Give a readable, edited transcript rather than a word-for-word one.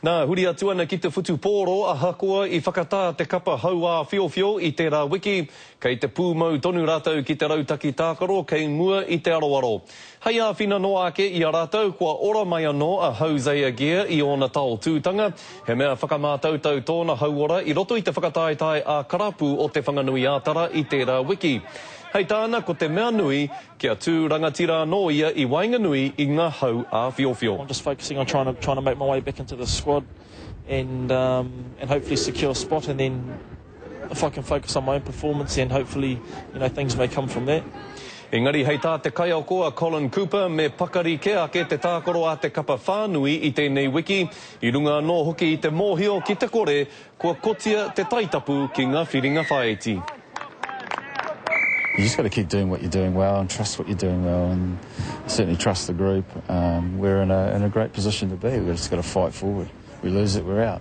Nā, huri atu ana ki te whutu pōro a hakoa I whakatā te kapa hau a whiowhio I te rā wiki, kei te pūmau tonu rātou ki te rautaki tākaro, kei mua I te aroaro. Hei a whina noa ake I a rātou, kua ora mai anō a Hosea Gear I ona tau tūtanga, he mea whakamātautau tōna hauora I roto I te whakataetai a karapu o te whanganui ātara I te rā wiki. Hei tāna ko te mea nui kia tū rangatira anō ia I Wainganui I ngā hau a whiowhio. I'm just focusing on trying to make my way back into the squad and hopefully secure a spot, and then if I can focus on my own performance, then hopefully things may come from that. Engari hei tā te kai o koa Colin Cooper me pakari ke ake te tākoro a te kapa whānui I tēnei wiki, I runga anō hoki I te mōhio ki te kore, kua kotia te taitapu ki ngā whiringa whaeti. You just got to keep doing what you're doing well and trust what you're doing well, and certainly trust the group. We're in a great position to be. We've just got to fight forward. We lose it, we're out.